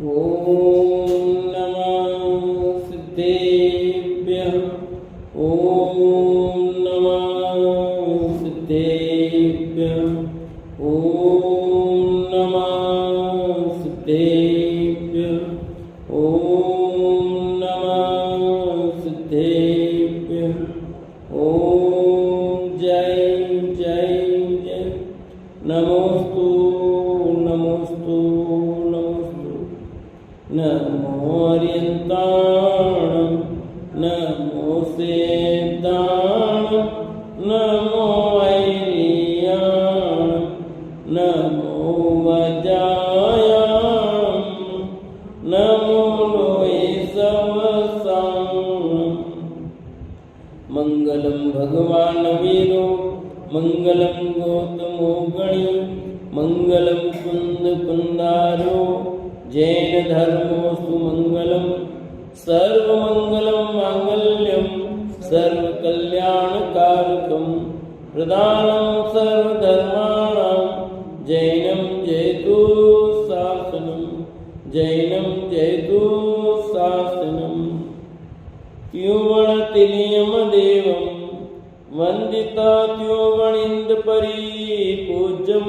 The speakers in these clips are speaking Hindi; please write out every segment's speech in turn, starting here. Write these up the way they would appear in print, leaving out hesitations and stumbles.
ओम नमः सिद्धेभ्यः। ओम नमः सिद्धेभ्यः। ओम नमः सिद्धेभ्यः। ओम नमः सिद्धेभ्यः। ओम जय जय जय। नमोस्तु नमोस्तु नमोस्तु। नमो अर्यन्ताणं नमो सेताणं नमो ऐर्याणं नमो वजायां नमो लोये सवसां। मंगलम भगवान वीरो मंगलम गौतमो गणि मंगलम कुंद कुंदारो जैन धर्मोस्तु मंगलम सर्वमंगलम मांगल्यम सर्वकल्याणकारकम प्रदानं सर्वधर्माणां जैनं जयतु शासनं जैनं जयतु शासनं। त्युवणतिलयम देवं वंदिता त्युवणिंद परिपूज्यं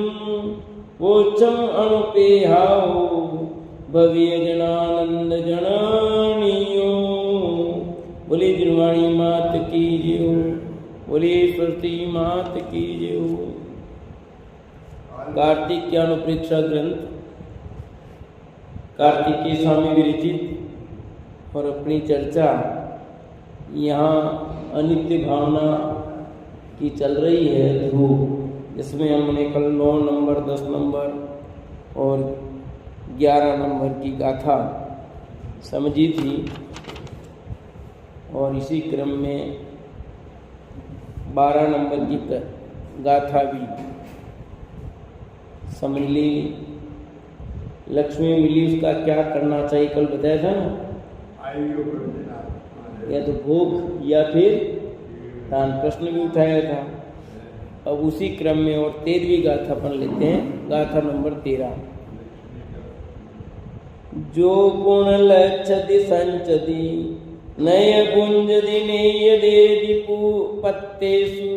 वोचम अनुपेहाओ भव्य जनानंद जननियो। बोली जिनवाणी मात की जय। बोली सरस्वती मात की जय। कार्तिक के अनुप्रेक्षा ग्रंथ कार्तिकेय स्वामी विरचित और अपनी चर्चा यहाँ अनित्य भावना की चल रही है ध्रुव, जिसमें हमने कल 9 नंबर 10 नंबर और 11 नंबर की गाथा समझी थी और इसी क्रम में 12 नंबर की गाथा भी समझ ली। लक्ष्मी मिली उसका क्या करना चाहिए कल बताया था ना, या तो भोग या फिर दान, प्रश्न भी उठाया था। अब उसी क्रम में और 13वीं गाथा पढ़ लेते हैं, गाथा नंबर 13। जो गुण लक्षति संचति नय गुंजदि नेय देदि पत्तेषु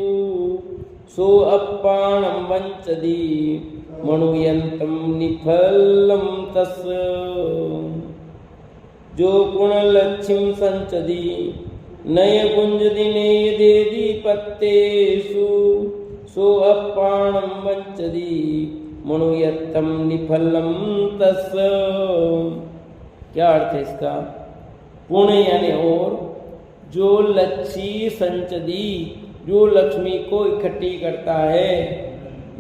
सो अप्पाणं वंचदि मणुयन्तं निफलं तस्य। जो गुण लक्ष्मीं संचदि नय गुंजदि नेय देदि पत्तेषु सो अप्पाणं वंचदि मणुयत्तम निफलम तस्य। क्या अर्थ है इसका? पुण्य यानी और जो लक्ष्मी संचदी, जो लक्ष्मी को इकट्ठी करता है,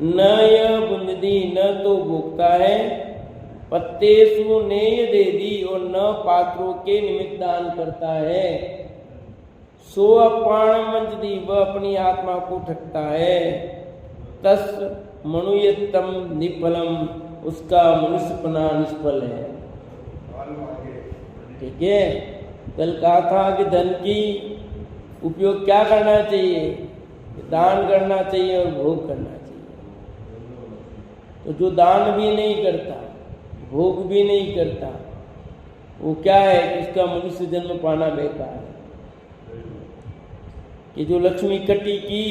न यह बुंदी न तो भोगता है, पत्तेसु नेय देदी और न पात्रों के निमित्त दान करता है, सो अपाणम वंचदी वह अपनी आत्मा को ठगता है, तस् मनुयत्तम निफलम उसका मनुष्यपना निष्फल है। ठीक है, कल कहा था कि धन की उपयोग क्या करना चाहिए, दान करना चाहिए और भोग करना चाहिए। तो जो दान भी नहीं करता, भोग भी नहीं करता, वो क्या है कि उसका मनुष्य जन्म पाना बेकार है। कि जो लक्ष्मी इकट्ठी की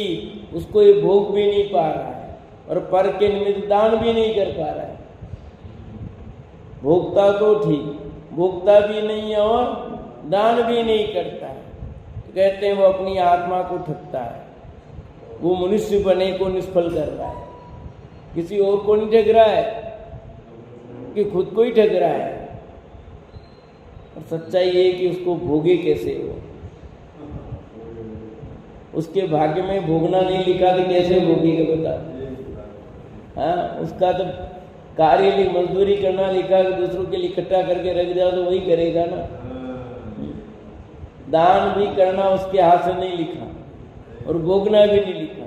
उसको ये भोग भी नहीं पा रहा है और पर के निमित्त दान भी नहीं कर पा रहा है। भोगता तो ठीक, भोगता भी नहीं है और दान भी नहीं करता है, तो कहते हैं वो अपनी आत्मा को ठगता है, वो मनुष्य बने को निष्फल कर रहा है, किसी और को नहीं ठग रहा है कि खुद को ही ठग रहा है। और सच्चाई ये कि उसको भोगे कैसे हो, उसके भाग्य में भोगना नहीं लिखा तो कैसे भोगेगा बता। हाँ, उसका तो कार्य भी मजदूरी करना लिखा कि दूसरों के लिए इकट्ठा करके रख जाओ तो वही करेगा ना। दान भी करना उसके हाथ से नहीं लिखा और भोगना भी नहीं लिखा।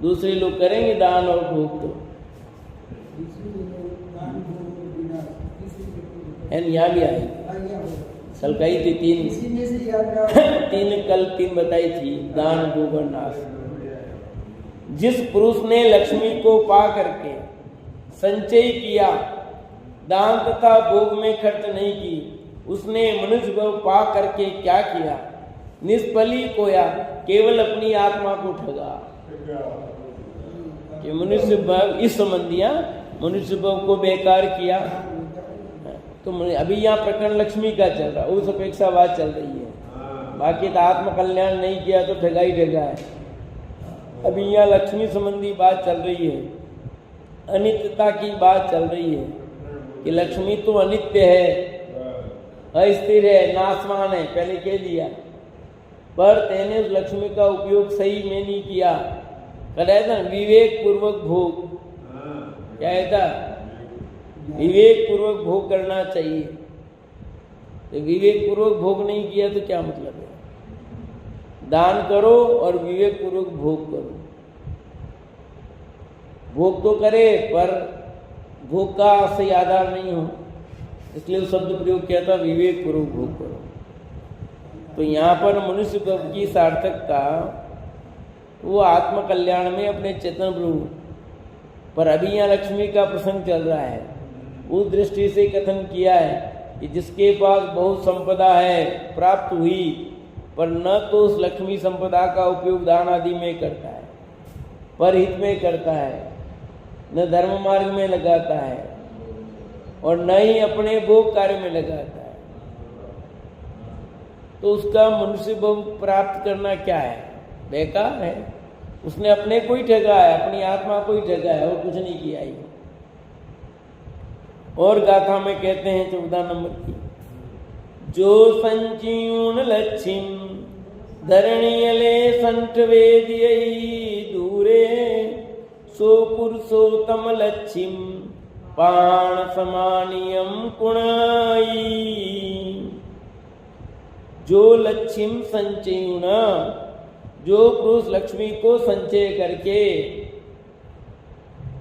दूसरे लोग करेंगे दान और भोग तो यहाँ भी आई सलकाई थी तीन बताई थी, दान भोग और नाश। जिस पुरुष ने लक्ष्मी को पा करके संचय किया, दान तथा भोग में खर्च नहीं की, उसने मनुष्य भाव पा करके क्या किया? निष्फली खोया, केवल अपनी आत्मा को ठगा। कि मनुष्य भाव इस संबंधिया मनुष्य भाव को बेकार किया। तो अभी यहाँ प्रकरण लक्ष्मी का चल रहा, उस अपेक्षा बात चल रही है। बाकी तो आत्म कल्याण नहीं किया तो ठगा ही ठगा है। अभी यहाँ लक्ष्मी संबंधी बात चल रही है, अनित्यता की बात चल रही है कि लक्ष्मी तो अनित्य है, अस्थिर है, नाशवान है, पहले कह दिया। पर तेने उस लक्ष्मी का उपयोग सही में नहीं किया। कहता था विवेक पूर्वक भोग, क्या था? विवेक पूर्वक भोग करना चाहिए। तो विवेक पूर्वक भोग नहीं किया तो क्या मतलब है? दान करो और विवेक पूर्वक भोग करो। भोग तो करे पर भोग का सही आधार नहीं हो, इसलिए शब्द प्रयोग किया था विवेक पूर्वक भोग करो। तो यहाँ पर मनुष्य की सार्थकता वो आत्म कल्याण में अपने चेतन प्रभु, पर अभी यहाँ लक्ष्मी का प्रसंग चल रहा है। उस दृष्टि से कथन किया है कि जिसके पास बहुत संपदा है प्राप्त हुई, पर न तो उस लक्ष्मी संपदा का उपयोग दान आदि में करता है, पर हित में करता है, न धर्म मार्ग में लगाता है, और न ही अपने भोग कार्य में लगाता है, तो उसका मनुष्य भोग प्राप्त करना क्या है? बेकार है। उसने अपने को ही ठगा है, अपनी आत्मा को ही ठगा है, और कुछ नहीं किया ही। और गाथा में कहते हैं 14 नंबर की, जो संजीवन लक्ष्मीम धरणीयले संठ वेदियई दूरे, सो पुरुषोत्तम लक्ष्मीम पाण समानियम कुणाई। जो लक्ष्मीम संचयुन, जो पुरुष लक्ष्मी को संचय करके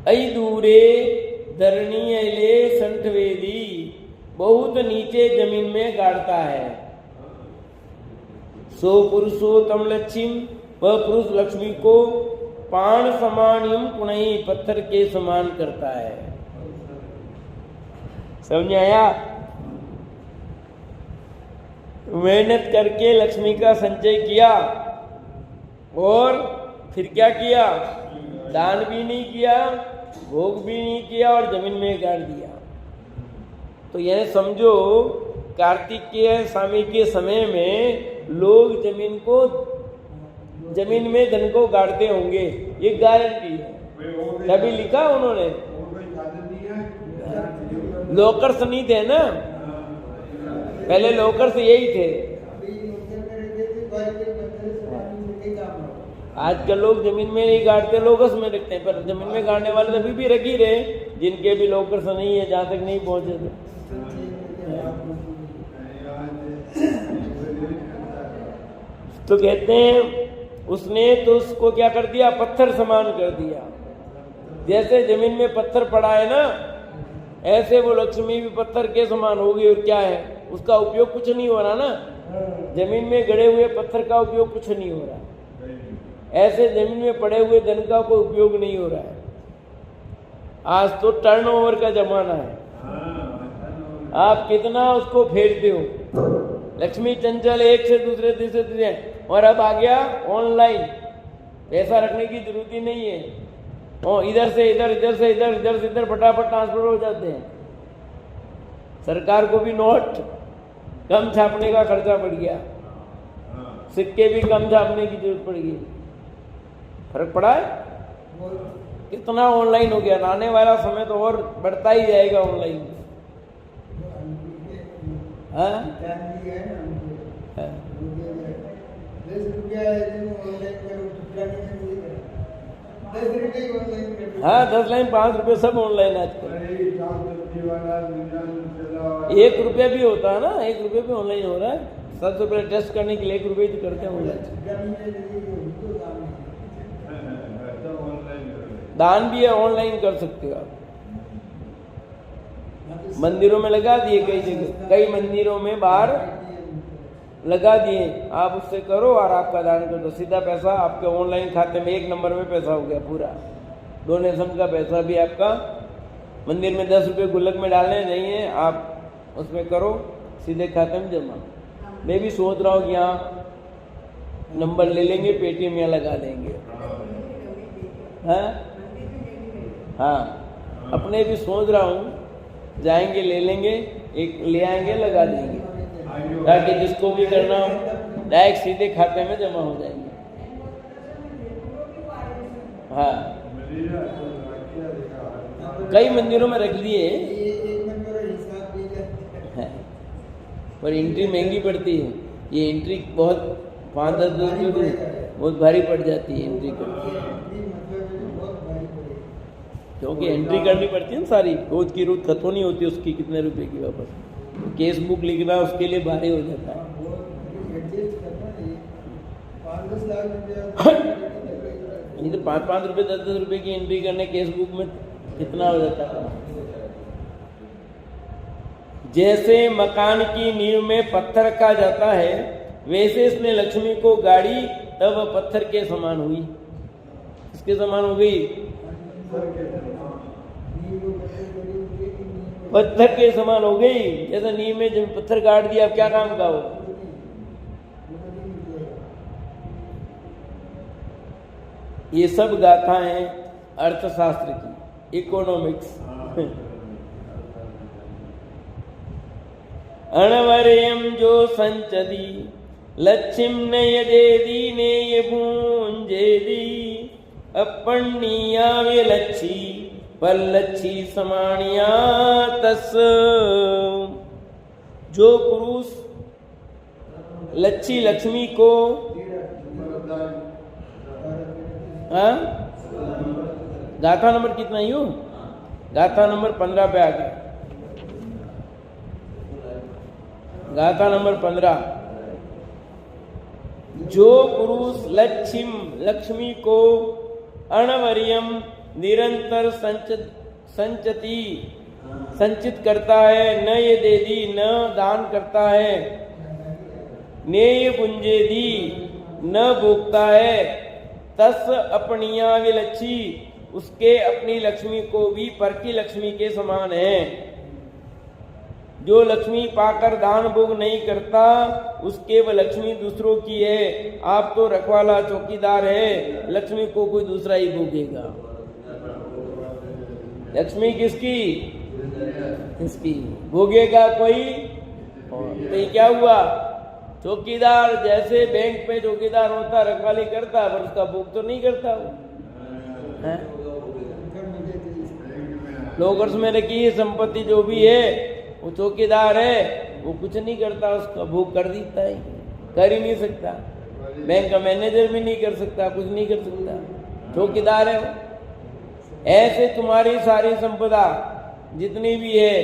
अई दूरे धरणीयले संठवेदी, बहुत नीचे जमीन में गाड़ता है। सो पुरुषोत्तम लक्ष्मी, वह पुरुष लक्ष्मी को पाण समानियम कुणई, पत्थर के समान करता है। समझ आया? मेहनत करके लक्ष्मी का संचय किया और फिर क्या किया? दान भी नहीं किया, भोग भी नहीं किया, और जमीन में गाड़ दिया। तो यह समझो कार्तिकेय स्वामी के समय में लोग जमीन में धन को गाड़ते होंगे, ये गारंटी है। तभी लिखा उन्होंने, लोकर्स नहीं थे ना, पहले लोकर्स यही थे। आजकल लोग जमीन में नहीं गाड़ते, लोकर्स में रखते हैं, पर जमीन में गाड़ने वाले अभी भी रख ही रहे, जिनके भी लोकर्स नहीं है, जहां तक नहीं पहुंचे थे। तो कहते हैं उसने तो उसको क्या कर दिया? पत्थर समान कर दिया। जैसे जमीन में पत्थर पड़ा है ना, ऐसे वो लक्ष्मी भी पत्थर के समान होगी। और क्या है? उसका उपयोग कुछ नहीं हो रहा ना, जमीन में गड़े हुए पत्थर का उपयोग कुछ नहीं हो रहा, ऐसे जमीन में पड़े हुए धन का कोई उपयोग नहीं हो रहा है। आज तो टर्नओवर का जमाना है, आप कितना उसको फेरते हो। लक्ष्मी चंचल, एक से दूसरे तीसरे, और अब आ गया ऑनलाइन, पैसा रखने की जरूरत ही नहीं है। और इधर से इधर, इधर से इधर, इधर से इधर फटाफट ट्रांसफर हो जाते हैं। सरकार को भी नोट कम छापने का खर्चा पड़ गया, सिक्के भी कम छापने की जरूरत पड़ गई। फर्क पड़ा है? कितना ऑनलाइन हो गया। आने वाला समय तो और बढ़ता ही जाएगा ऑनलाइन। हाँ, 10 लाइन 5 रुपये सब ऑनलाइन आजकल। 1 रुपया भी होता है ना, 1 रुपये भी ऑनलाइन हो रहा है। 7 रुपये टेस्ट करने के लिए 1 रुपये तो करते हैं ऑनलाइन। दान भी है, ऑनलाइन कर सकते हो आप। मंदिरों में लगा दिए, कई जगह, कई मंदिरों में बाहर लगा दिए, आप उससे करो और आपका दान कर दो, सीधा पैसा आपके ऑनलाइन खाते में 1 नंबर में पैसा हो गया पूरा। डोनेशन का पैसा भी आपका मंदिर में 10 रुपये गुल्लक में डालने नहीं है, आप उसमें करो, सीधे खाते में जमा। मैं भी सोच रहा हूँ कि यहाँ नंबर ले लेंगे, पेटीएम में लगा देंगे। हाँ, अपने भी सोच रहा हूँ, जाएंगे ले लेंगे, एक ले आएंगे लगा देंगे, ताकि जिसको भी करना हो डायरेक्ट सीधे खाते में जमा हो जाएंगे। हाँ, कई मंदिरों में रख लिए हैं, पर एंट्री महंगी पड़ती है। ये एंट्री बहुत 5-10 रुपये बहुत भारी पड़ जाती है एंट्री करनी, क्योंकि एंट्री करनी पड़ती है ना सारी, रोज की रोज खत्म नहीं होती उसकी कितने रुपए की वापस। केस बुक लिखना उसके लिए भारी हो जाता है। ये तो 5-5 रुपये 10-10 रुपये की एंट्री करने केस बुक में कितना हो जाता है। जैसे मकान की नींव में पत्थर रखा जाता है, वैसे इसने लक्ष्मी को गाड़ी, तब वह पत्थर के समान हुई। इसके समान हो गई, पत्थर के समान हो गई। जैसे नींव में जब पत्थर गाड़ दिया, अब क्या काम का हो। ये सब गाथाएं अर्थशास्त्र की, इकोनॉमिक्स। अणवर्यम जो संचदी लक्ष्मीम नयदेदी नेय भूंजेदी अपण्णीया विलक्षी पल्लक्षी समानिया तस्। जो पुरुष लच्छी लक्ष्मी को गाथा नंबर कितना ही हो, गाथा नंबर 15 पे आ गया। गाथा नंबर 15। जो पुरुष लक्ष्मी को अणवर्यम निरंतर संचित करता है, न ये देदी न दान करता है, नेय पुंजेदी न भोगता है, तस् अपनिया विलक्षी उसके अपनी लक्ष्मी को भी पर की लक्ष्मी के समान है। जो लक्ष्मी पाकर दान भोग नहीं करता, उसके वह लक्ष्मी दूसरों की है। आप तो रखवाला चौकीदार है, लक्ष्मी को कोई दूसरा ही भोगेगा। लक्ष्मी किसकी? इसकी भोगेगा कोई। तो ये क्या हुआ? चौकीदार जैसे बैंक पे चौकीदार होता, रखवाली करता, पर उसका भोग तो नहीं करता वो है। लोगर्स में रखी है संपत्ति जो भी है, वो चौकीदार है, वो कुछ नहीं करता, उसका भोग कर देता है, कर ही नहीं सकता। बैंक का मैनेजर भी नहीं कर सकता, कुछ नहीं कर सकता, चौकीदार है। ऐसे तुम्हारी सारी संपदा जितनी भी है,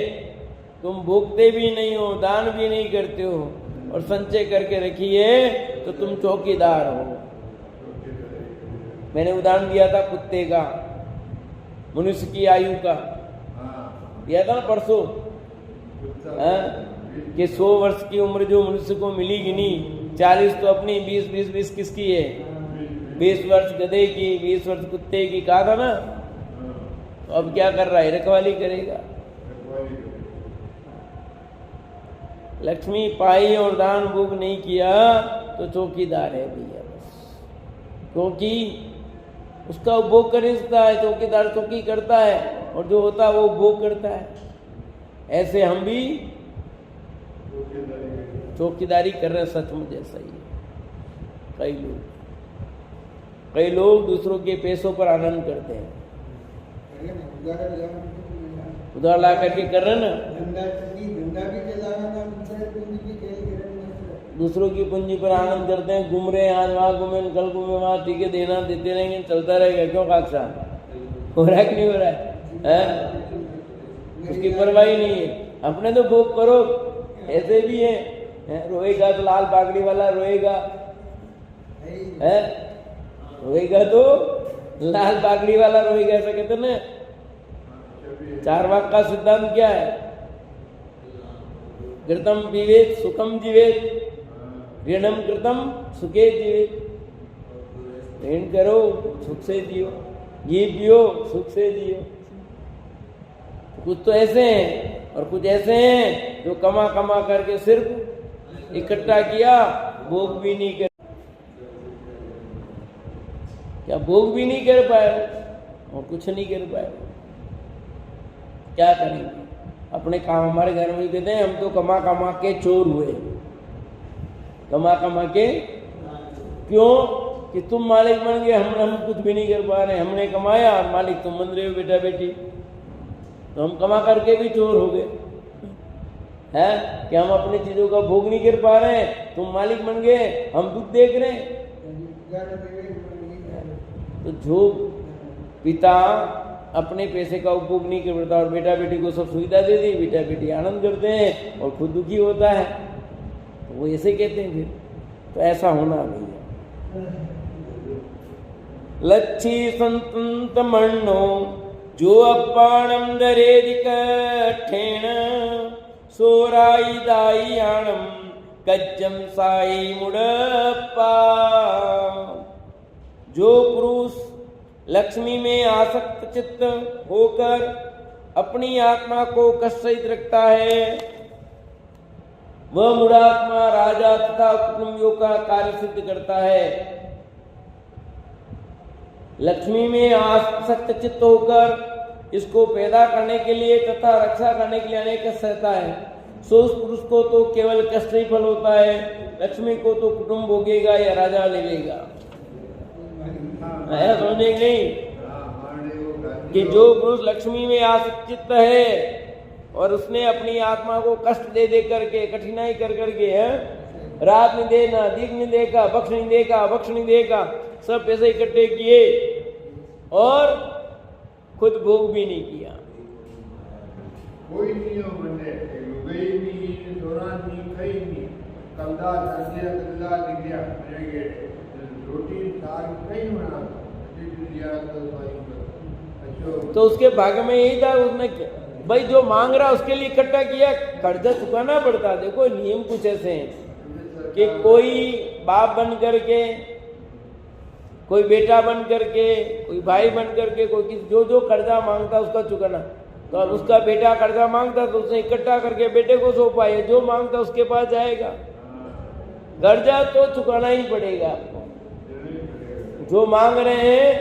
तुम भोगते भी नहीं हो, दान भी नहीं करते हो और संचय करके रखी है, तो तुम चौकीदार हो। मैंने उदाहरण दिया था कुत्ते का, मनुष्य की आयु का दिया था ना परसों, कि 100 वर्ष की उम्र जो मनुष्य को मिलेगी नहीं, 40 तो अपनी, 20 किसकी है? 20 वर्ष गधे की, 20 वर्ष कुत्ते की, कहा था ना। तो अब क्या कर रहा है? रखवाली करेगा। लक्ष्मी पाई और दान भोग नहीं किया तो चौकीदार है भैया बस, क्योंकि उसका उपभोग कर सकता है। चौकीदार चौकी करता है और जो होता है वो उपभोग करता है। ऐसे हम भी चौकीदारी कर रहे हैं, सचमुच ऐसा ही है। कई लोग दूसरों के पैसों पर आनंद करते हैं, उधार ला करके कर रहे ना, दूसरों की पूंजी पर आनंद करते हैं, घूम रहे हैं, आज वहां घूमे, कल घूमे, वहां टीके देना देते रहेंगे, चलता रहेगा। क्यों काक्षा हो रहा है कि नहीं हो रहा है? उसकी परवाही नहीं है। अपने तो भोग करो। ऐसे भी है, रोएगा तो लाल पागड़ी वाला रोएगा, है रोएगा तो लाल पागड़ी वाला रोएगा, ऐसा कहते ना। चारवाक का सिद्धांत क्या है? कृतम विवेक सुखम जीवेत, ऋणम कृतम सुखे जीवेत। ऋण करो सुख से जियो, घी पियो सुख से जियो। कुछ तो ऐसे हैं और कुछ ऐसे हैं जो कमा कमा करके सिर्फ इकट्ठा किया, भोग भी नहीं कर, क्या भोग भी नहीं कर पाए और कुछ नहीं कर पाए। क्या करेंगे? अपने काम, हमारे घर में कहते हैं हम तो कमा कमा के चोर हुए। कमा कमा के क्यों? कि तुम मालिक बन गए, हम कुछ भी नहीं कर पा रहे। हमने कमाया और मालिक तुम बन रहे हो बेटा बेटी, तो हम कमा करके भी चोर हो गए हैं कि हम अपनी चीजों का भोग नहीं कर पा रहे हैं। तुम मालिक बन गए, हम दुख देख रहे हैं। तो जो पिता अपने पैसे का उपभोग नहीं कर पाता और बेटा बेटी को सब सुविधा दे दी, बेटा बेटी आनंद करते हैं और खुद दुखी होता है, तो वो ऐसे कहते हैं फिर। तो ऐसा होना नहीं है। लच्छी संतंत मण्णो जो अपाणम दरेदिक ठेण सोराई दाई आणम कज्जम साई मुड़प्पा। जो पुरुष लक्ष्मी में आसक्त चित्त होकर अपनी आत्मा को कष्ट सहित रखता है, वह मूढ़ात्मा राजा तथा कुटुंबियों का कार्य सिद्ध करता है। लक्ष्मी में आसक्त चित्त होकर इसको पैदा करने के लिए तथा रक्षा करने के लिए अनेक कष्ट सहता है। सो उस पुरुष को तो केवल कष्ट ही फल होता है, लक्ष्मी को तो कुटुंब भोगेगा या राजा लेगा। ऐसा समझे नहीं कि जो पुरुष लक्ष्मी में आसक्त चित्त है और उसने अपनी आत्मा को कष्ट दे दे करके, कठिनाई कर करके रात नहीं देना, दिन नहीं देखा, बख्श नहीं देखा, बख्श नहीं देखा, सब पैसे इकट्ठे किए और खुद भोग भी नहीं किया। कोई नियम बने गई नहीं, दौरान नहीं, कहीं नहीं, कलदा दर्दिया कलदा दिखया रहेंगे, रोटी साग कहीं बना तो उसके भाग्य में यही था, उसने भाई जो मांग रहा उसके लिए इकट्ठा किया, कर्जा चुकाना पड़ता। देखो नियम कुछ ऐसे हैं कि कोई बाप बन करके, कोई बेटा बन करके, कोई भाई बन करके, कोई जो जो कर्जा मांगता उसका चुकाना। तो अब उसका बेटा कर्जा मांगता तो उसने इकट्ठा करके बेटे को सौंपा, है जो मांगता उसके पास जाएगा। कर्जा तो चुकाना ही पड़ेगा आपको, जो मांग रहे हैं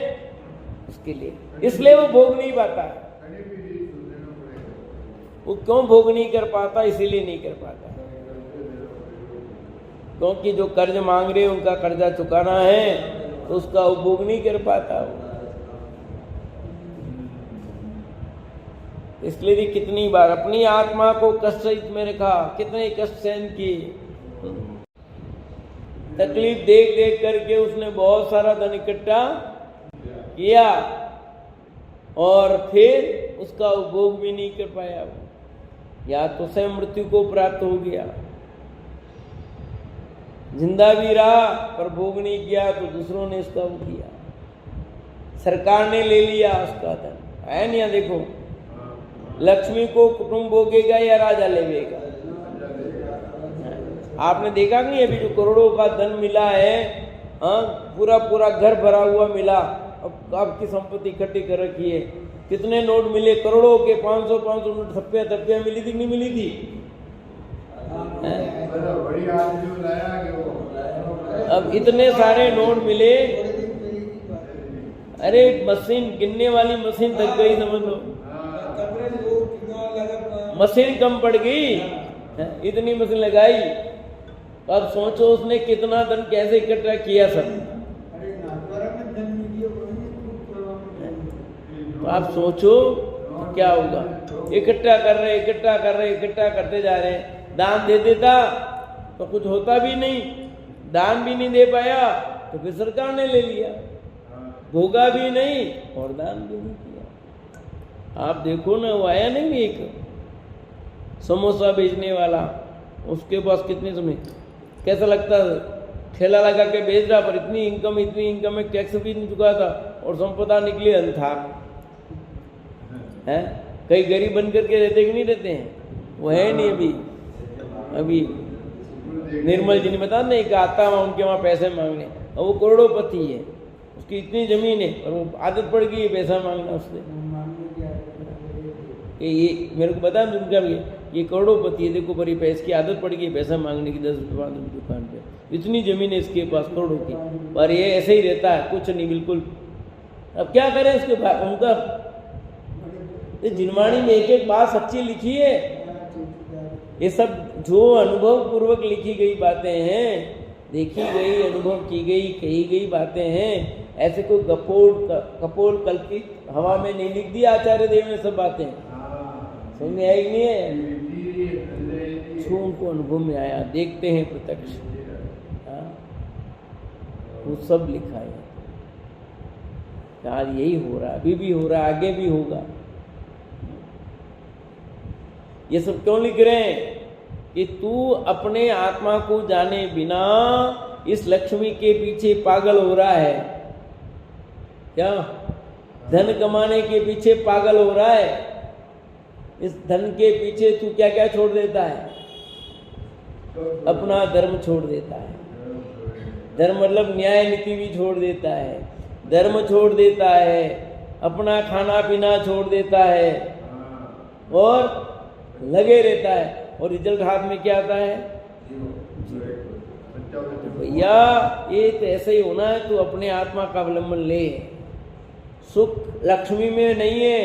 उसके लिए। इसलिए वो भोग नहीं पाता। वो क्यों भोग नहीं कर पाता? इसीलिए नहीं कर पाता क्योंकि जो कर्ज मांग रहे उनका कर्जा चुकाना है, तो उसका उपभोग नहीं कर पाता वो। इसलिए भी कितनी बार अपनी आत्मा को कष्ट सहित में रखा, कितने कष्ट सहन किए, तकलीफ देख देख करके उसने बहुत सारा धन इकट्ठा किया और फिर उसका उपभोग भी नहीं कर पाया। या तो स्वयं मृत्यु को प्राप्त हो गया, जिंदा भी रहा पर भोग नहीं किया, तो दूसरों ने उसका वो किया, सरकार ने ले लिया उसका धन। है नहीं? देखो लक्ष्मी को कुटुंब भोगेगा या राजा लेगा? आपने देखा नहीं? अभी जो करोड़ों का धन मिला है, पूरा पूरा घर भरा हुआ मिला, अब आपकी संपत्ति इकट्ठी कर रखी है, कितने नोट मिले करोड़ों के, 500 नोट, थप्पियां मिली थी नहीं मिली थी? अब इतने सारे नोट मिले, अरे मशीन, गिनने वाली मशीन थक गई, समझ लो, मशीन कम पड़ गई, इतनी मशीन लगाई। अब सोचो उसने कितना धन कैसे इकट्ठा किया सब। तो आप सोचो क्या होगा। इकट्ठा कर रहे, इकट्ठा करते जा रहे हैं। दान दे देता तो कुछ होता भी नहीं, दान भी नहीं दे पाया तो फिर सरकार ने ले लिया, भोगा भी नहीं और दान भी नहीं किया। आप देखो ना, वो आया नहीं एक समोसा बेचने वाला, उसके पास कितने समय, कैसा लगता है, ठेला लगा के बेच रहा, पर इतनी इनकम में टैक्स भी नहीं चुका था और संपदा निकली अंधार है। कई गरीब बन करके रहते कि नहीं रहते हैं? वो है नहीं। अभी निर्मल जी ने बता नहीं कि आता वहाँ उनके वहाँ पैसे मांगने, और वो करोड़ोपति है, उसकी इतनी जमीन है और वो आदत पड़ गई है पैसा मांगना उससे। कि ये मेरे को बता उनका भी ये करोड़ोपति है, देखो बड़ी पैसे की आदत पड़ गई पैसा मांगने की 10 रुपये 5 रुपये दुकान पे, इतनी जमीन है इसके पास करोड़ों की, पर ये ऐसे ही रहता है, कुछ नहीं बिल्कुल। अब क्या करें उसके बाद उनका जिनवाणी में एक एक बात सच्ची लिखी है, ये सब जो अनुभव पूर्वक लिखी गई बातें हैं, देखी गई अनुभव की गई कही गई बातें हैं, ऐसे कोई कपोल कल्पित हवा में नहीं लिख दिया आचार्य देव ने सब बातें। समझ में आई नहीं है, जो उनको अनुभव में आया, देखते हैं प्रत्यक्ष, वो सब लिखा है। आज यही हो रहा है, अभी भी हो रहा है, आगे भी होगा। ये सब क्यों लिख रहे हैं कि तू अपने आत्मा को जाने बिना इस लक्ष्मी के पीछे पागल हो रहा है। क्या धन कमाने के पीछे पागल हो रहा है? इस धन के पीछे तू क्या क्या छोड़ देता है? अपना धर्म छोड़ देता है। धर्म मतलब न्याय नीति भी छोड़ देता है, धर्म छोड़ देता है, अपना खाना पीना छोड़ देता है और लगे रहता है, और रिजल्ट हाथ में क्या आता है? भैया ये तो ऐसे ही होना है, तू अपने आत्मा का अवलंबन ले। सुख लक्ष्मी में नहीं है,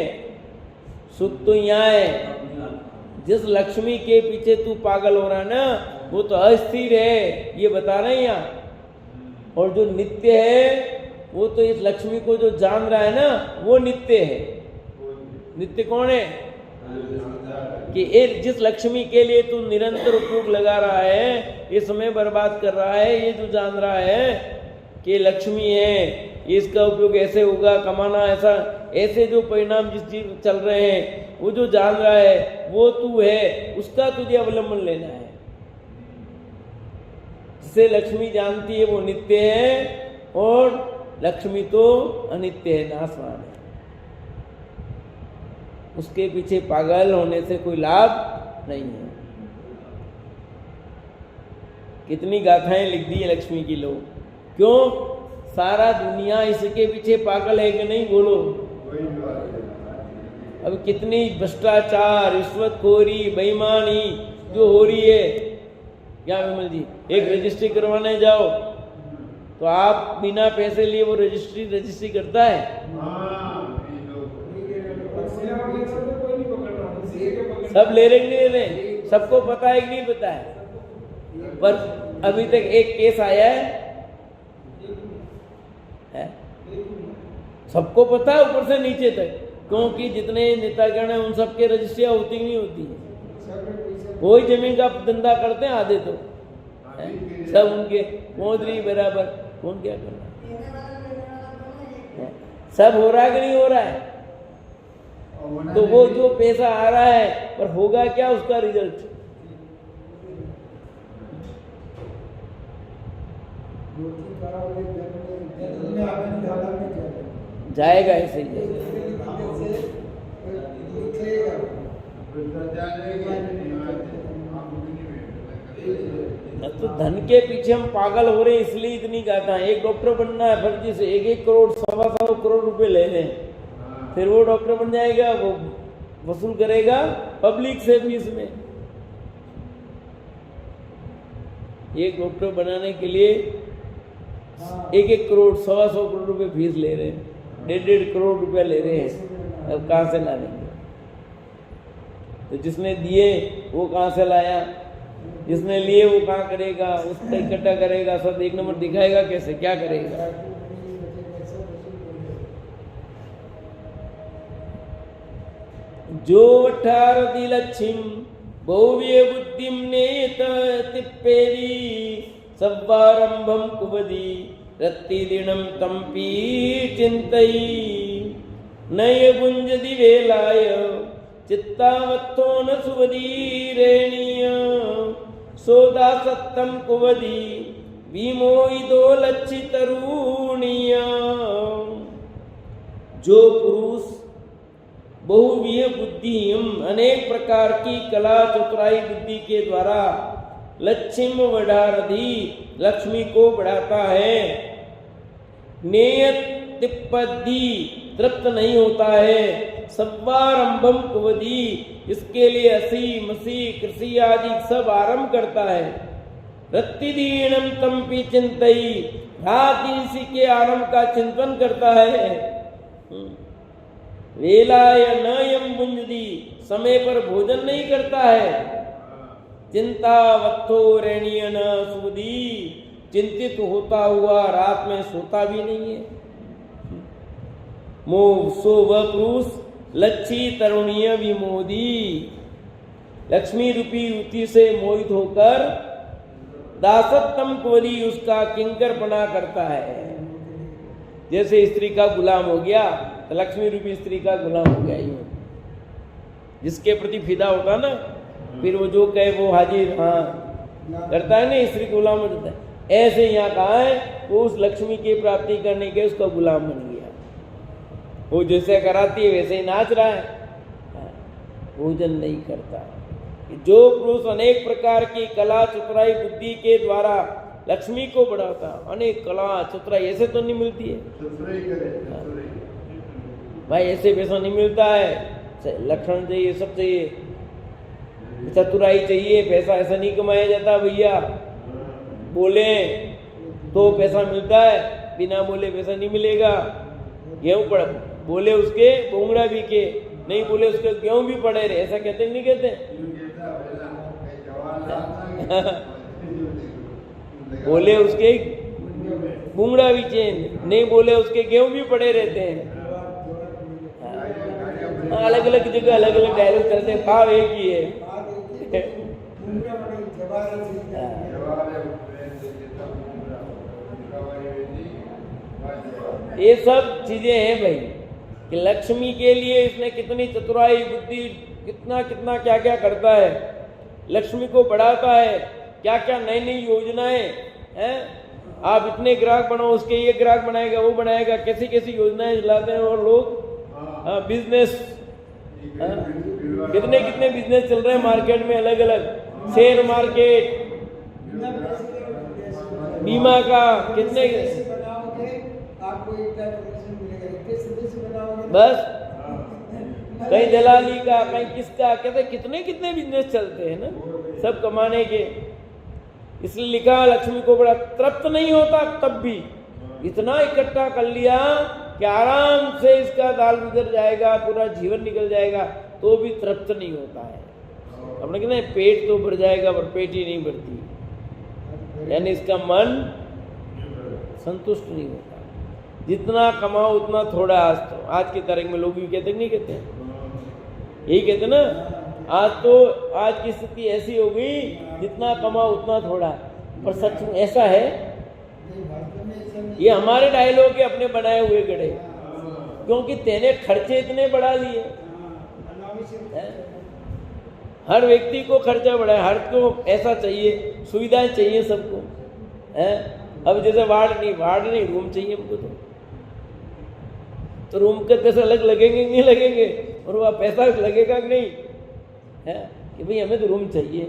सुख तो यहाँ है। जिस लक्ष्मी के पीछे तू पागल हो रहा है ना, वो तो अस्थिर है, ये बता रहे हैं यहाँ। और जो नित्य है वो तो इस लक्ष्मी को जो जान रहा है ना, वो नित्य है। नित्य कौन है? कि एक जिस लक्ष्मी के लिए तू निरंतर उपयोग लगा रहा है, ये समय बर्बाद कर रहा है, ये जो जान रहा है कि लक्ष्मी है, इसका उपयोग ऐसे होगा, कमाना ऐसा, ऐसे जो परिणाम जिस चीज चल रहे हैं, वो जो जान रहा है वो तू है, उसका तुझे अवलंबन लेना है। जिसे लक्ष्मी जानती है वो नित्य है, और लक्ष्मी तो अनित्य है, नाशवान है। उसके पीछे पागल होने से कोई लाभ नहीं है। कितनी गाथाएं लिख दी है लक्ष्मी की लोग, क्यों? सारा दुनिया इसके पीछे पागल है कि नहीं? बोलो। अब कितनी भ्रष्टाचार, रिश्वतखोरी, बेईमानी जो हो रही है। क्या विमल जी, एक रजिस्ट्री करवाने जाओ तो आप बिना पैसे लिए वो रजिस्ट्री करता है? सब ले रहे नहीं ले रहे, सबको पता है कि नहीं पता है? पर अभी तक एक केस आया है? सबको पता है ऊपर से नीचे तक, क्योंकि जितने नेतागण हैं उन सबके रजिस्ट्रियां होती नहीं होती है। वही जमीन का धंधा करते हैं आधे तो, सब उनके मोदरी बराबर। कौन क्या कर रहा है? सब हो रहा है कि नहीं हो रहा है? तो वो जो पैसा आ रहा है, पर होगा क्या उसका रिजल्ट? जाएगा ऐसे ही तो धन के पीछे हम पागल हो रहे हैं, इसलिए इतनी गाथा है। एक डॉक्टर बनना है फर्जी से 1-1 करोड़ 1.25 करोड़ रुपए ले लें, फिर वो डॉक्टर बन जाएगा, वो वसूल करेगा पब्लिक से फीस में। एक डॉक्टर बनाने के लिए 1-1 करोड़ 1.25 करोड़ रुपए फीस ले रहे हैं, 1.5 करोड़ रुपया ले रहे हैं। अब कहाँ से ला लेंगे? तो जिसने दिए वो कहाँ से लाया? जिसने लिए वो कहाँ करेगा? उसका इकट्ठा करेगा, सब एक नंबर दिखाएगा कैसे? क्या करेगा? जो 18 लक्ष्म भव्य बुद्धिम नेत तिप्पेरी सव्वारंभम कुवदी रत्ति दिनम तंपी चिंतई नय गुंज दिवेलाय चित्तावत्थो न सुवदीरेणीय सोदा सत्तम कुवदी विमोहिदो लक्षितरूणीय। जो पुरुष बहुवीय बुद्धिम अनेक प्रकार की कला चतुराई बुद्धि के द्वारा लक्ष्मी वडारधि लक्ष्मी को बढ़ाता है, नेयत तिप्पद्धि तृप्त नहीं होता है, सर्वारंभम कुवदी, इसके लिए हसी मसी कृषि आदि सब आरंभ करता है। रत्तिदीनम तमपि चिंतई, रात दिन इसी के आरंभ का चिंतन करता है। वेलाय न यम बुंजदी, समय पर भोजन नहीं करता है। चिंतावत्थो रेणीय न सुदी, चिंतित होता हुआ रात में सोता भी नहीं है। मोह सो वह पुरुष लच्छी तरुणीय विमोदी, लक्ष्मी रूपी युति से मोहित होकर दासत्तम कुवली, उसका किंकरपना करता है। जैसे स्त्री का गुलाम हो गया तो लक्ष्मी रूपी स्त्री का गुलाम हो गया। यूं जिसके प्रति फिदा होता ना, फिर वो जो कहे वो हाजिर हाँ करता है ना, स्त्री गुलाम हो जाता है। ऐसे यहाँ कहा है वो उस लक्ष्मी की प्राप्ति करने के उसका गुलाम बन गया। वो जैसे कराती है वैसे ही नाच रहा है, भोजन नहीं करता। जो पुरुष अनेक प्रकार की कला चतुराई बुद्धि के द्वारा लक्ष्मी को बढ़ाता, अनेक कला चतुराई ऐसे तो नहीं मिलती है भाई, ऐसे पैसा नहीं मिलता है। लक्षण चाहिए, सब चाहिए, चतुराई चाहिए, पैसा ऐसा नहीं कमाया जाता भैया। बोले तो पैसा मिलता है, बिना बोले पैसा नहीं मिलेगा। गेहूं पड़ बोले उसके बोंगड़ा भी के, नहीं बोले उसके गेहूं भी पड़े रहे, ऐसा कहते नहीं कहते? बोले उसके बुंगड़ा भी चेन, नहीं बोले उसके गेहूं भी पड़े रहते हैं। अलग अलग जगह अलग अलग डायलॉग चलते हैं, भाव एक ही है। ये सब चीजें हैं भाई कि लक्ष्मी के लिए इसने कितनी चतुराई बुद्धि, कितना कितना क्या क्या करता है, लक्ष्मी को बढ़ाता है, क्या क्या नई नई योजनाएं हैं। आप इतने ग्राहक बनाओ, उसके ये ग्राहक बनाएगा, वो बनाएगा, कैसी कैसी योजनाएं चलाते हैं। और लोग बिजनेस, कितने कितने बिजनेस चल रहे हैं मार्केट में, अलग अलग शेयर मार्केट, बीमा का, कितने बस कहीं दलाली का, कहीं किसका, कहते कितने कितने बिजनेस चलते हैं ना, सब कमाने के। इसलिए लिखा लक्ष्मी को बड़ा तृप्त नहीं होता, तब भी इतना इकट्ठा कर लिया कि आराम से इसका दाल गुजर जाएगा, पूरा जीवन निकल जाएगा, तो भी तृप्त नहीं होता है। अपने कहते हैं पेट तो भर जाएगा पर पेट ही नहीं भरती, यानी इसका मन संतुष्ट नहीं होता। जितना कमाओ उतना थोड़ा। आज की तारीख में लोग भी कहते नहीं कहते, यही कहते ना, आज की स्थिति ऐसी हो गई, जितना कमाओ उतना थोड़ा। पर सच में ऐसा है? ये हमारे डायलॉग के अपने बनाए हुए गड़े, क्योंकि तेने खर्चे इतने बढ़ा लिए। हर व्यक्ति को खर्चा बढ़ा है, हर को ऐसा चाहिए, सुविधाएं चाहिए सबको है। अब जैसे वार्ड नहीं रूम चाहिए हमको, तो रूम के पैसे अलग लगेंगे नहीं लगेंगे, और वह पैसा लगेगा कि नहीं है कि भाई हमें तो रूम चाहिए,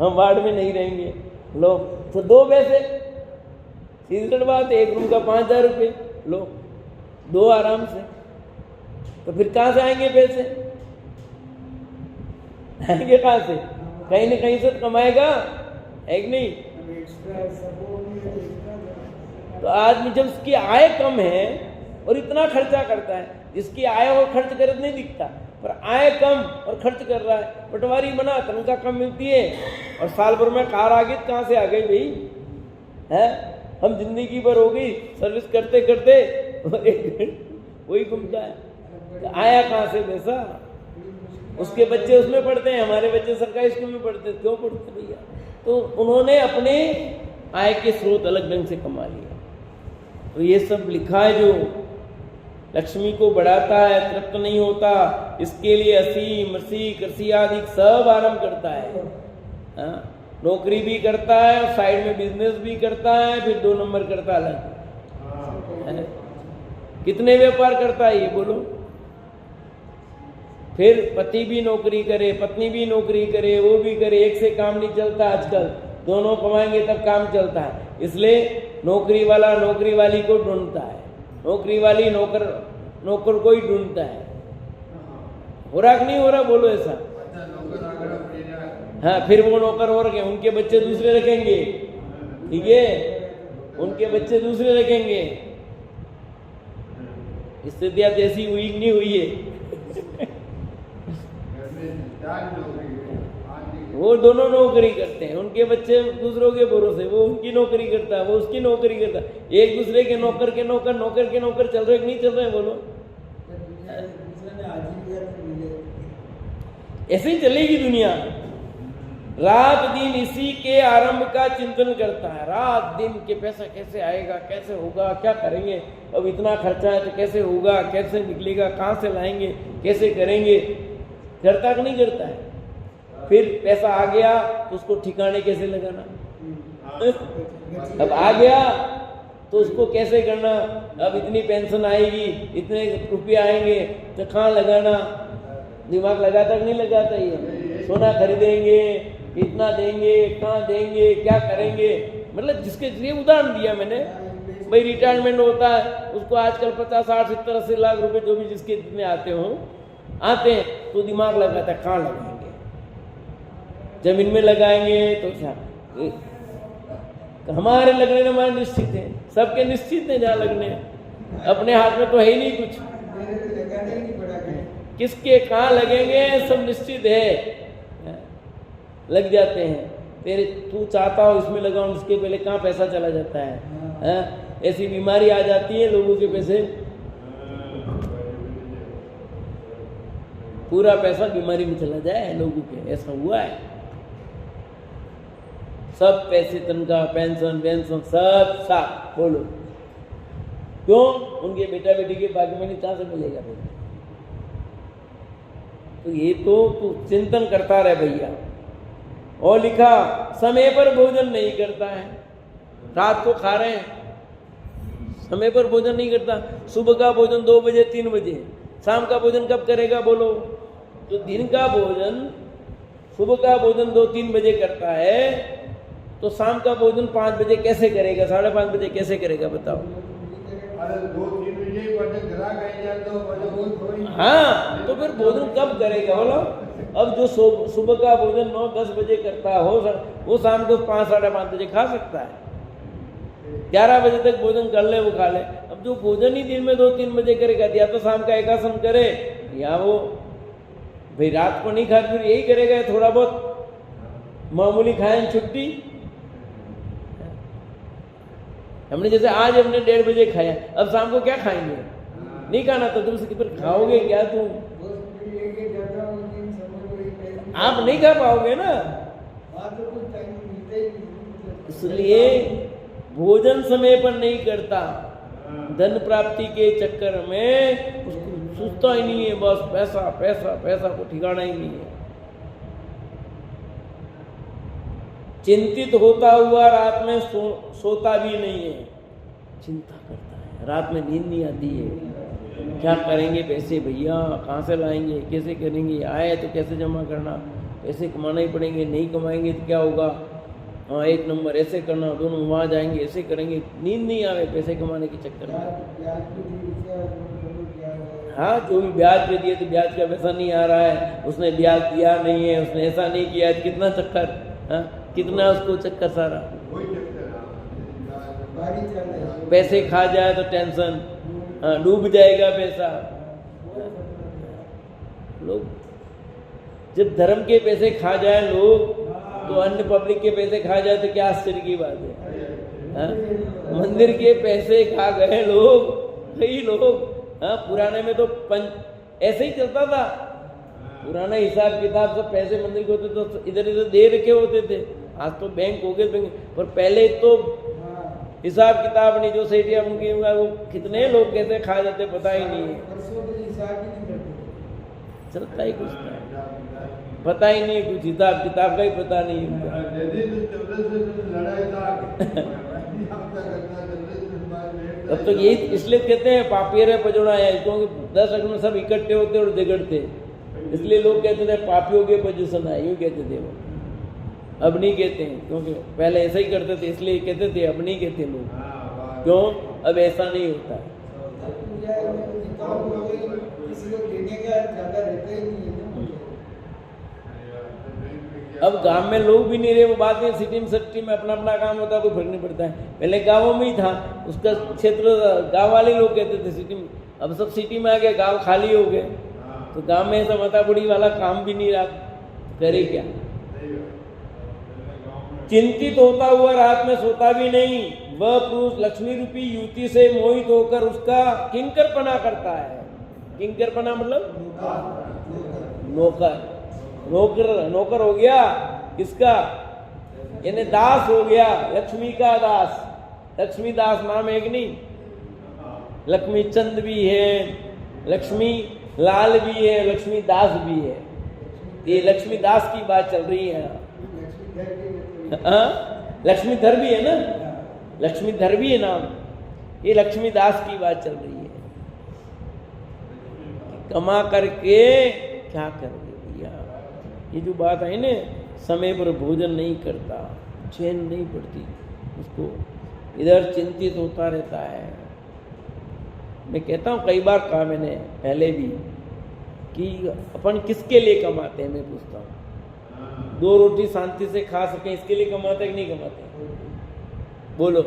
हम वार्ड में नहीं रहेंगे। लो तो 2 पैसे, सीधी बात है, एक रूम का 5,000 रुपये, लो 2 आराम से। तो फिर कहाँ से आएंगे पैसे? आएंगे कहाँ से? कहीं न कहीं से कमाएगा, है कि नहीं? तो आदमी जब उसकी आय कम है और इतना खर्चा करता है, जिसकी आय और खर्च कर नहीं दिखता, पर आय कम और खर्च कर रहा है, पटवारी बना, तनख्वाह कम मिलती है, और साल भर में कार आ गई, कहाँ से आ गई भाई है? हम जिंदगी भर हो गई सर्विस करते करते वही घूमता है, तो आया कहाँ से पैसा? उसके बच्चे उसमें पढ़ते हैं, हमारे बच्चे सरकारी स्कूल में पढ़ते, क्यों पढ़ते भैया? तो उन्होंने अपने आय के स्रोत अलग ढंग से कमा लिया। तो ये सब लिखा है, जो लक्ष्मी को बढ़ाता है, तृप्त नहीं होता, इसके लिए हसी मसी कृषि आदि सब आरंभ करता है। नौकरी भी करता है और साइड में बिजनेस भी करता है, फिर 2 नंबर करता है। कितने व्यापार करता है ये बोलो? फिर पति भी नौकरी करे, पत्नी भी नौकरी करे, वो भी करे, एक से काम नहीं चलता आजकल, दोनों कमाएंगे तब काम चलता है। इसलिए नौकरी वाला नौकरी वाली को ढूंढता है, नौकरी वाली नौकर को ही ढूंढता है। हो रहा कि नहीं हो रहा, बोलो ऐसा। अच्छा नौकर आकर अपने जाए। हाँ, फिर वो नौकर हो रखे, उनके बच्चे दूसरे रखेंगे, ठीक है, उनके बच्चे दूसरे रखेंगे। स्थितियां जैसी हुई कि नहीं हुई है। घर में 4 नौकरी है, आज वो दोनों नौकरी करते हैं, उनके बच्चे दूसरों के भरोसे, वो उनकी नौकरी करता है, वो उसकी नौकरी करता है, एक दूसरे के नौकर के नौकर, नौकर के नौकर चल रहे कि नहीं चल रहे, बोलो। ऐसे ही चलेगी दुनिया। रात दिन इसी के आरंभ का चिंतन करता है, रात दिन के पैसा कैसे आएगा, कैसे होगा, क्या करेंगे, अब इतना खर्चा है तो कैसे होगा, कैसे निकलेगा, कहाँ से लाएंगे, कैसे करेंगे, करता कि नहीं करता है। फिर पैसा आ गया तो उसको ठिकाने कैसे लगाना, अब आ गया तो उसको कैसे करना, अब इतनी पेंशन आएगी, इतने रुपये आएंगे तो कहाँ लगाना, दिमाग लगाता कि नहीं लगाता। ये सोना खरीदेंगे, इतना देंगे, कहाँ देंगे, क्या करेंगे, मतलब जिसके लिए उदाहरण दिया मैंने, भाई रिटायरमेंट होता है उसको आजकल 50, 60, 70, 80 लाख रुपए जो भी जिसके जितने आते हैं तो दिमाग लगाता है कहाँ लगाएंगे, जमीन में लगाएंगे तो क्या, हमारे लगने में हमारे निश्चित है, सबके निश्चित है जहाँ लगने, अपने हाथ में तो है ही नहीं कुछ, किसके कहाँ लगेंगे सब निश्चित है, लग जाते हैं। तेरे तू चाहता हो इसमें लगाओ, उसके पहले कहाँ पैसा चला जाता है, ऐसी बीमारी आ जाती है, लोगों के पैसे, पूरा पैसा बीमारी में चला जाए लोगों के, ऐसा हुआ है। सब पैसे, तनख्वाह, पेंशन वेंशन सब साफ, बोलो क्यों, उनके बेटा बेटी के भाग्य में नहीं, कहाँ से मिलेगा भाई। तो ये तो तू चिंतन करता रहे भैया। और लिखा समय पर भोजन नहीं करता है, रात को खा रहे हैं, समय पर भोजन नहीं करता, सुबह का भोजन 2 बजे 3 बजे, शाम का भोजन कब करेगा बोलो। तो दिन का भोजन, सुबह का भोजन 2-3 बजे करता है, तो शाम का भोजन 5 बजे कैसे करेगा, 5:30 बजे कैसे करेगा बताओ। अरे 2-3 बजे बजे घरा गए जाए तो बजे, हाँ, तो फिर भोजन कब करेगा बोलो। अब जो सुबह का भोजन 9-10 बजे करता हो, वो शाम को 5-5:30 बजे खा सकता है, 11 बजे तक भोजन कर ले, वो खा ले। अब जो भोजन ही दिन में 2-3 बजे करेगा, या तो शाम का एकासन करे, या वो भाई रात को नहीं खा, फिर यही करेगा, थोड़ा बहुत मामूली खाएं छुट्टी। हमने जैसे आज हमने 1:30 बजे खाया, अब शाम को क्या खाएंगे, नहीं खाना, तो तुम फिर खाओगे क्या, तुम आप नहीं खा पाओगे ना। इसलिए भोजन समय पर नहीं करता, धन प्राप्ति के चक्कर में उसको सोचता ही नहीं है, बस पैसा पैसा पैसा को ठिकाना ही नहीं है। चिंतित होता हुआ रात में सोता भी नहीं है, चिंता करता है, रात में नींद नहीं आती है, क्या करेंगे पैसे भैया, कहाँ से लाएंगे, कैसे करेंगे, आए तो कैसे जमा करना, पैसे कमाना ही पड़ेंगे, नहीं कमाएंगे तो क्या होगा, हाँ 1 नंबर ऐसे करना, दोनों वहाँ जाएंगे ऐसे करेंगे, नींद नहीं आवे पैसे कमाने के चक्कर में। हाँ, जो भी ब्याज पे दिए तो ब्याज का पैसा नहीं आ रहा है, उसने ब्याज दिया नहीं है, उसने ऐसा नहीं किया, कितना चक्कर, हाँ कितना उसको चक्कर सारा, पैसे खा जाए तो टेंशन, हाँ डूब जाएगा पैसा। लोग जब धर्म के पैसे खा जाए लोग, तो अन्य पब्लिक के पैसे खा जाए तो क्या आश्चर्य की बात है, हाँ? मंदिर के पैसे खा गए लोग, कई लोग, हाँ पुराने में तो ऐसे ही चलता था, पुराना हिसाब किताब सब पैसे मंदिर के होते तो इधर इधर दे रखे होते थे, आज तो बैंक हो गए बैंक, पर पहले तो हिसाब किताब नहीं, जो सेठिया उनकी वो कितने लोग कैसे खा जाते पता ही नहीं है, चलता ही कुछ नहीं, पता ही नहीं, कुछ हिसाब किताब का ही पता नहीं उनका। तब तो यही इसलिए कहते हैं पापी रे पजोड़ा है, क्योंकि 10 अगुन में सब इकट्ठे होते और झगड़ते, इसलिए लोग कहते थे पापियों के पजुसन है, यूँ कहते थे वो, अब नहीं कहते हैं, क्योंकि पहले ऐसा ही करते थे इसलिए कहते थे, अब नहीं कहते लोग, क्यों, अब ऐसा नहीं होता। लेने का ज्यादा रहता ही नहीं है ना मुझे। अब गांव में लोग भी नहीं रहे, वो बात नहीं, सिटी में अपना अपना काम होता है, कोई फर्क नहीं पड़ता है। पहले गाँवों में ही था, उसका क्षेत्र गांव वाले लोग कहते थे सिटी में, अब सब सिटी में आ गए, गांव खाली हो गए, तो गांव में ऐसा माताबुड़ी वाला काम भी नहीं रहा, करे क्या। चिंतित होता हुआ रात में सोता भी नहीं, वह पुरुष लक्ष्मी रूपी युवती से मोहित होकर उसका किंकरपना करता है। किंकरपना मतलब नौकर, नौकर नौकर हो गया किसका, यानी दास हो गया, लक्ष्मी का दास। लक्ष्मी दास नाम है कि नहीं, लक्ष्मी चंद भी है, लक्ष्मी लाल भी है, लक्ष्मी दास भी है। ये लक्ष्मी दास की बात चल रही है। लक्ष्मीधर भी है ना, लक्ष्मीधर भी है नाम, ये लक्ष्मी दास की बात चल रही है। कमा करके क्या करोगे भैया, ये जो बात है ना, समय पर भोजन नहीं करता, चैन नहीं पड़ती उसको, इधर चिंतित होता रहता है। मैं कहता हूँ, कई बार कहा मैंने पहले भी कि अपन किसके लिए कमाते हैं, मैं पूछता हूँ। 2 रोटी शांति से खा सकें इसके लिए कमाते हैं कि नहीं कमाते? बोलो,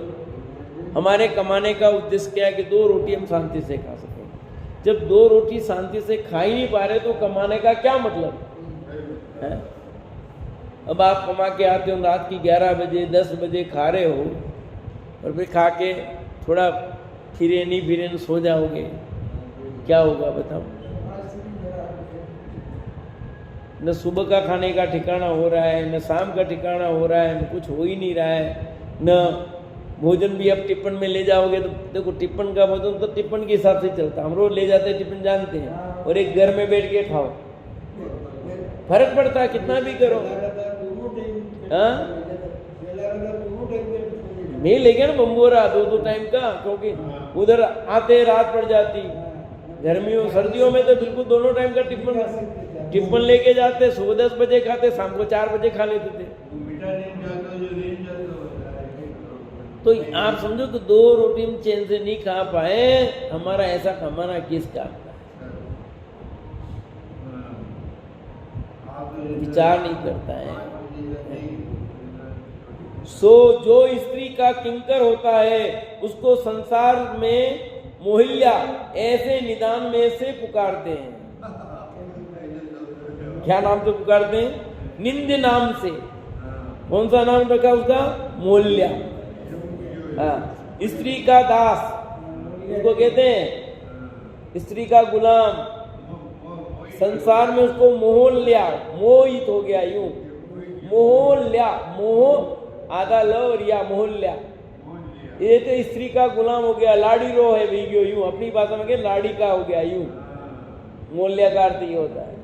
हमारे कमाने का उद्देश्य क्या है कि 2 रोटी हम शांति से खा सकें। जब 2 रोटी शांति से खा ही नहीं पा रहे तो कमाने का क्या मतलब है? अब आप कमा के आते हो, रात की 11 बजे 10 बजे खा रहे हो, और फिर खा के थोड़ा फिरे नहीं सो जाओगे, क्या होगा बताओ? न सुबह का खाने का ठिकाना हो रहा है, न शाम का ठिकाना हो रहा है, न कुछ हो ही नहीं रहा है, न भोजन भी अब टिफिन में ले जाओगे तो देखो, टिफिन का भोजन तो टिफिन के हिसाब से चलता है, हम रोज ले जाते हैं टिफिन, जानते हैं, और एक घर में बैठ के खाओ, फर्क पड़ता है कितना भी करो। नहीं ले गया ना बम्बोरा 2 टाइम का, क्योंकि उधर आते रात पड़ जाती, गर्मियों सर्दियों में तो बिल्कुल दोनों टाइम का टिफिन लेके जाते, सुबह 10 बजे खाते, शाम को 4 बजे खा लेते थे। तो आप समझो कि 2 रोटी हम चैन से नहीं खा पाए, हमारा ऐसा कमाना किस काम का? विचार नहीं करता है। सो जो स्त्री का किंकर होता है उसको संसार में मोहिल्या ऐसे निदान में से पुकारते हैं। क्या नाम से पुकारते हैं? निंद नाम से। कौन सा नाम रखा उसका? मोहिल्या। स्त्री का दास उसको कहते हैं, स्त्री का गुलाम। संसार में उसको मोहल्या, मोहित हो गया, यूं मोहल्या, मोह आधा ल और या मोहल्या, ये तो स्त्री का गुलाम हो गया, लाड़ी रो है वीडियो, यूं अपनी भाषा में क्या लाड़ी का हो गया, यूं मोहल्या का अर्थ ये होता है।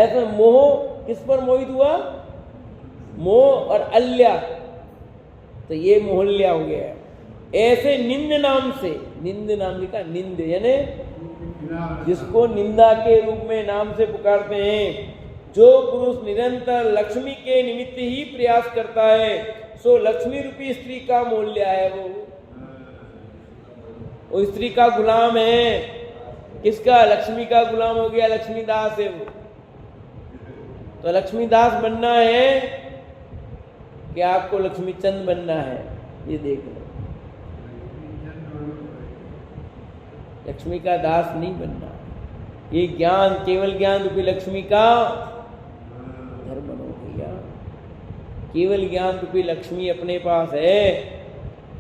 तो मोह किस पर मोहित हुआ? मोह और अल्या, तो ये मोहल्या हो गया। ऐसे निंद नाम से, निंद नाम लिखा, निंद यानी जिसको निंदा के रूप में नाम से पुकारते हैं। जो पुरुष निरंतर लक्ष्मी के निमित्त ही प्रयास करता है सो लक्ष्मी रूपी स्त्री का मूल्य है। वो स्त्री का गुलाम है। किसका? लक्ष्मी का गुलाम हो गया, लक्ष्मी दास है वो। तो लक्ष्मी दास बनना है कि आपको लक्ष्मी चंद बनना है, ये देख लो। लक्ष्मी का दास नहीं बनना। ये ज्ञान, केवल ज्ञान रूपी लक्ष्मी का धर्म हो गया। केवल ज्ञान रूपी लक्ष्मी अपने पास है,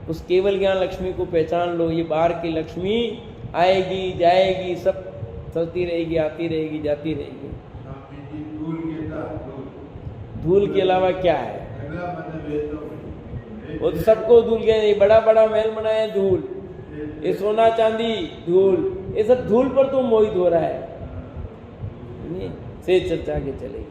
उस केवल ज्ञान लक्ष्मी को पहचान लो। ये बाहर की लक्ष्मी आएगी जाएगी, सब चलती रहेगी, आती रहेगी, जाती रहेगी। धूल के अलावा क्या है? वो तो सबको धूल के, बड़ा बड़ा महल बनाया धूल, ये सोना चांदी धूल, ये सब धूल पर तो मोहित हो रहा है। से चर्चा के चलेगी।